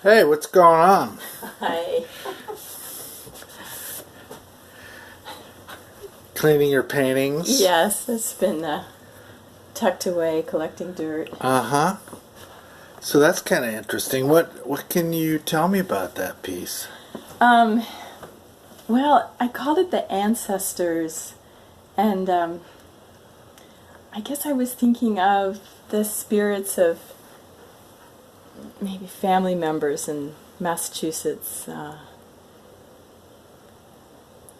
Hey, what's going on? Hi. Cleaning your paintings? Yes, it's been tucked away, collecting dirt. Uh-huh. So that's kind of interesting. What can you tell me about that piece? Well, I called it the Ancestors, and I guess I was thinking of the spirits of maybe family members in Massachusetts.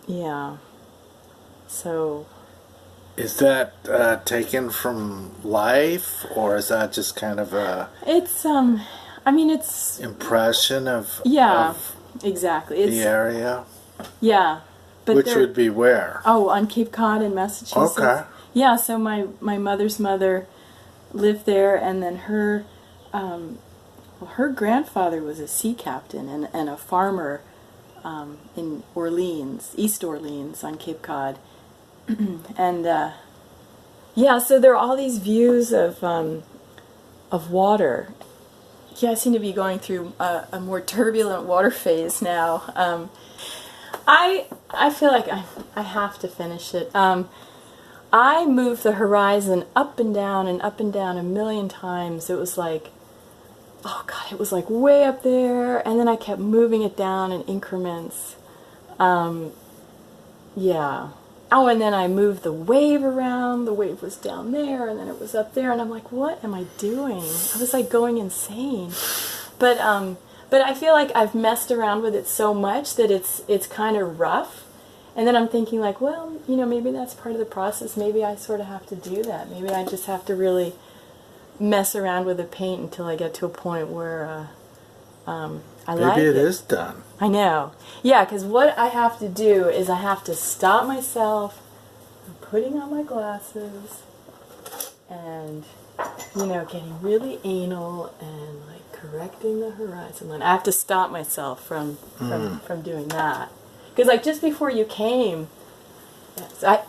Yeah. So. Is that taken from life, or is that just kind of a It's I mean it's impression of yeah, of exactly. It's the area? yeah. But Which would be where? Oh, on Cape Cod in Massachusetts. Okay. Yeah, so my mother's mother lived there, and then her her grandfather was a sea captain and a farmer in Orleans, East Orleans on Cape Cod. And yeah, so there are all these views of water. Yeah, I seem to be going through a more turbulent water phase now. I feel like I have to finish it. I moved the horizon up and down a million times. It was like, oh God, it was like way up there, and then I kept moving it down in increments. Yeah. Oh, and then I moved the wave around. The wave was down there, and then it was up there, and I'm like, what am I doing? I was like going insane. But I feel like I've messed around with it so much that it's kind of rough. And then I'm thinking like, well, you know, maybe that's part of the process. Maybe I sort of have to do that. Maybe I just have to really mess around with the paint until I get to a point where I like it. Maybe it is done. I know. Yeah, because what I have to do is I have to stop myself from putting on my glasses and, you know, getting really anal and like correcting the horizon line. I have to stop myself from doing that. Because like just before you came,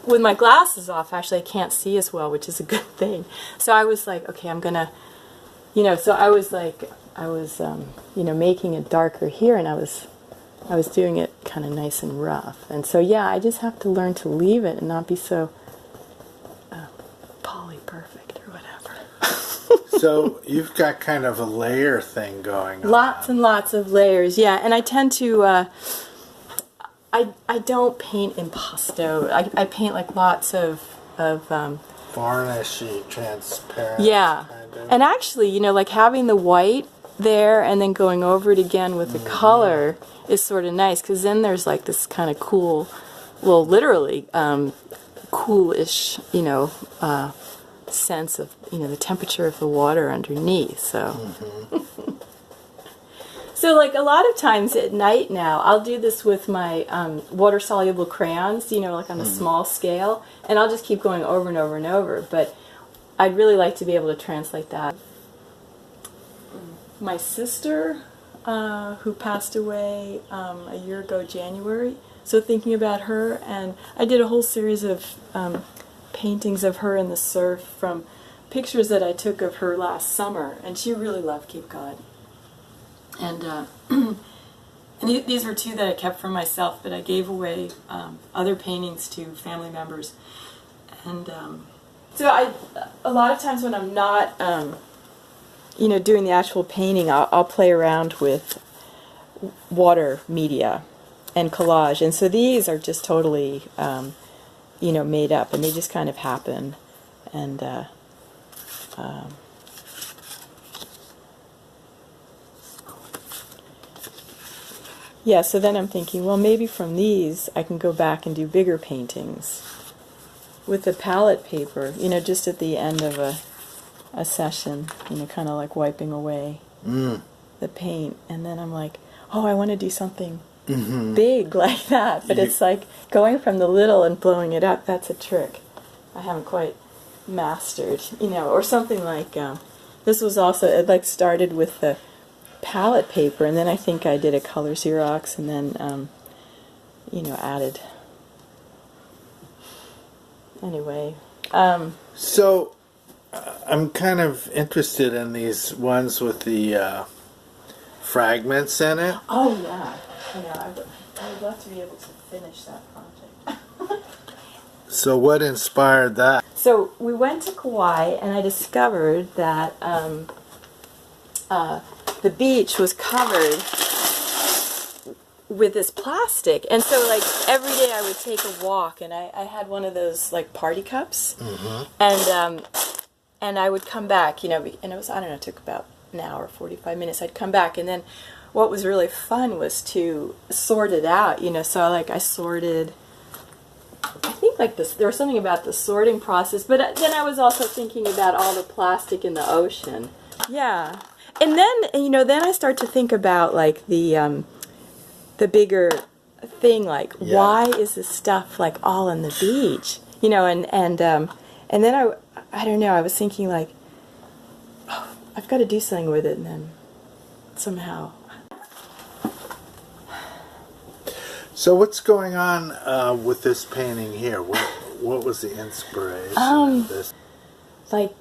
with my glasses off, actually I can't see as well, which is a good thing. So I was like, okay, I'm gonna, you know. So I was like, you know, making it darker here, and I was doing it kind of nice and rough. And so yeah, I just have to learn to leave it and not be so poly perfect or whatever. So you've got kind of a layer thing going on. Lots and lots of layers, yeah. And I tend to. I don't paint impasto. I paint like lots of Varnishy, transparent. yeah. Kind of. And actually, you know, like having the white there and then going over it again with the color is sort of nice, because then there's like this kind of cool, well, literally coolish, you know, sense of, you know, the temperature of the water underneath. So. So, like, a lot of times at night now, I'll do this with my water-soluble crayons, you know, like on a small scale, and I'll just keep going over and over and over, but I'd really like to be able to translate that. My sister, who passed away a year ago, January, so thinking about her, and I did a whole series of paintings of her in the surf from pictures that I took of her last summer, and she really loved Cape Cod. And, and these were two that I kept for myself, but I gave away other paintings to family members. And so a lot of times when I'm not, you know, doing the actual painting, I'll play around with water media and collage. And so these are just totally, you know, made up, and they just kind of happen. And yeah, so then I'm thinking, well, maybe from these I can go back and do bigger paintings with the palette paper, you know, just at the end of a session, you know, kind of like wiping away the paint. And then I'm like, oh, I want to do something big like that. But it's like going from the little and blowing it up, that's a trick I haven't quite mastered, you know, or something like, this was also, it like started with the palette paper, and then I think I did a color Xerox, and then you know, added anyway. So I'm kind of interested in these ones with the fragments in it? Oh yeah, I would love to be able to finish that project. So what inspired that? So we went to Kauai, and I discovered that the beach was covered with this plastic, and so like every day I would take a walk, and I had one of those like party cups, and I would come back, and it was, I don't know, it took about an hour, 45 minutes. I'd come back, and then what was really fun was to sort it out, so I sorted. I think like this, there was something about the sorting process, but then I was also thinking about all the plastic in the ocean. Yeah, and then then I start to think about like the bigger thing, like why is this stuff like all on the beach, and then I don't know, I was thinking like, oh, I've got to do something with it, and then somehow. So what's going on with this painting here? What was the inspiration of this? Like,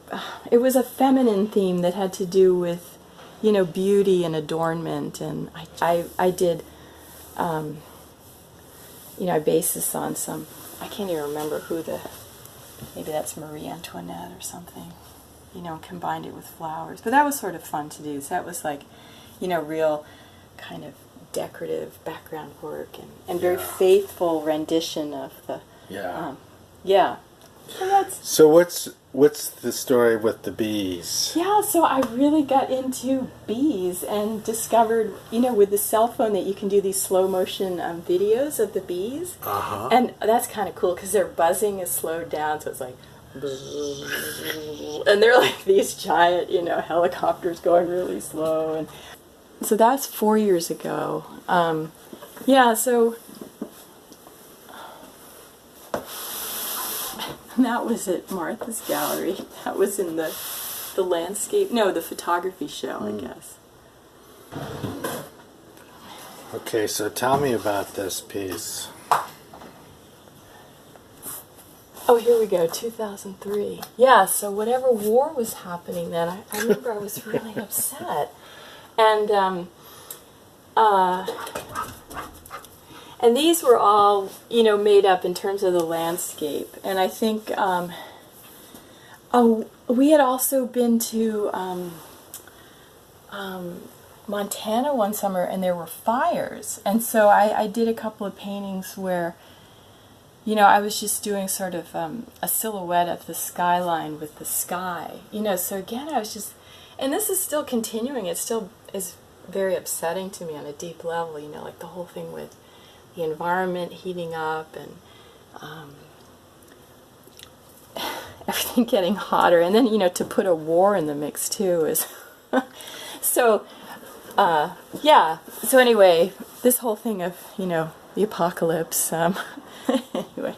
it was a feminine theme that had to do with, beauty and adornment, and I did, I based this on some, I can't even remember who maybe that's Marie Antoinette or something, and combined it with flowers. But that was sort of fun to do. So that was like, real kind of decorative background work and very faithful rendition of the So what's the story with the bees? Yeah, so I really got into bees and discovered, with the cell phone that you can do these slow motion videos of the bees. And that's kind of cool because their buzzing is slowed down, so it's like, and they're like these giant, helicopters going really slow. And so that's 4 years ago. So that was at Martha's Gallery. That was in the landscape, the photography show, I guess. Okay, so tell me about this piece. Oh, here we go, 2003. Yeah, so whatever war was happening then, I remember I was really upset. And these were all, made up in terms of the landscape. And I think, we had also been to Montana one summer, and there were fires. And so I did a couple of paintings where, I was just doing sort of a silhouette of the skyline with the sky. So again, I was just, and this is still continuing. It still is very upsetting to me on a deep level, like the whole thing with the environment heating up and everything getting hotter, and then to put a war in the mix too is so so anyway, this whole thing of the apocalypse, anyway.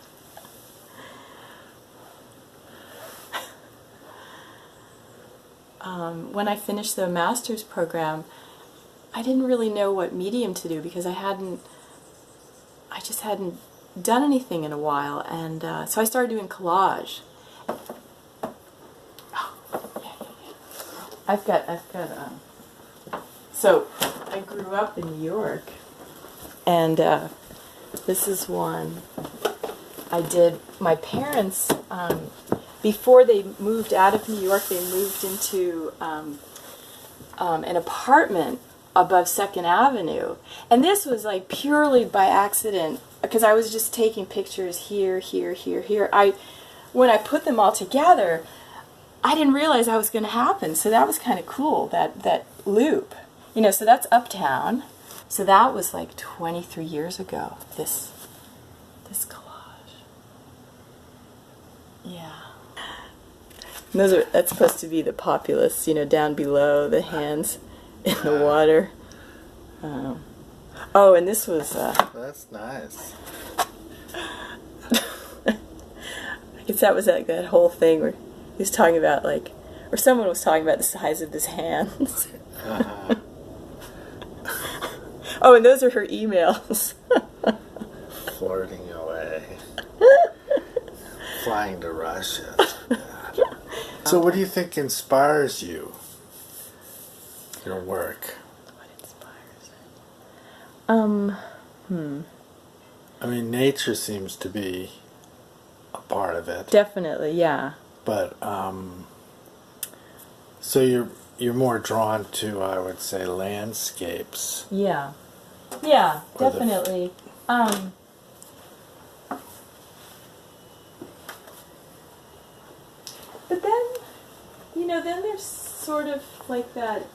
When I finished the master's program, I didn't really know what medium to do because I just hadn't done anything in a while, and so I started doing collage. I've got. So I grew up in New York, and this is one I did. My parents, before they moved out of New York, they moved into an apartment above 2nd Avenue, and this was like purely by accident because I was just taking pictures here. When I put them all together, I didn't realize that was going to happen, so that was kind of cool, that loop, so that's Uptown. So that was like 23 years ago, this collage. Yeah. And that's supposed to be the populace, down below, the hands in the water. Oh, and this was... That's nice. I guess that was like that whole thing where he was talking about, like... Or someone was talking about the size of his hands. Oh, and those are her emails. Flirting away. Flying to Russia. So what do you think inspires you? Your work? What inspires I mean, nature seems to be a part of it. Definitely, yeah. But so you're more drawn to, I would say, landscapes. Yeah. Yeah, definitely. But then, then there's sort of like that,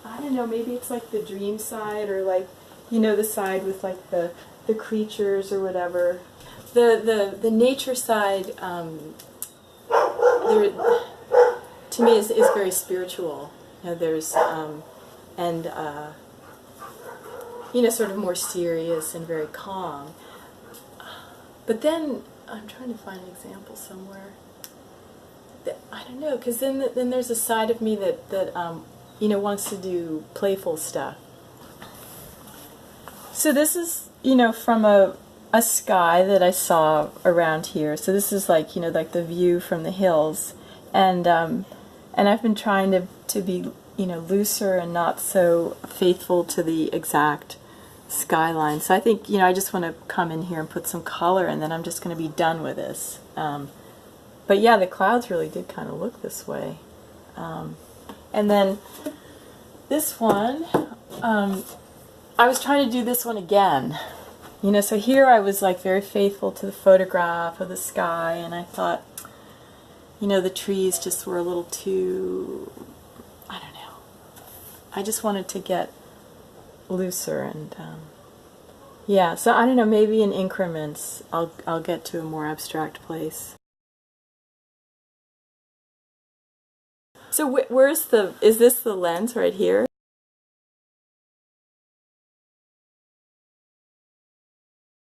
I don't know, maybe it's like the dream side, or like, the side with like the creatures or whatever. The nature side, there, to me, is very spiritual. There's, and, sort of more serious and very calm. But then, I'm trying to find an example somewhere. I don't know, because then there's a side of me that wants to do playful stuff. So this is, from a sky that I saw around here. So this is like, like the view from the hills. And I've been trying to be, looser and not so faithful to the exact skyline. So I think, I just want to come in here and put some color, and then I'm just going to be done with this. But yeah, the clouds really did kind of look this way. And then this one, I was trying to do this one again. So here I was like very faithful to the photograph of the sky, and I thought, the trees just were a little too, I don't know. I just wanted to get looser, and yeah, so I don't know, maybe in increments I'll get to a more abstract place. So where's is this the lens right here?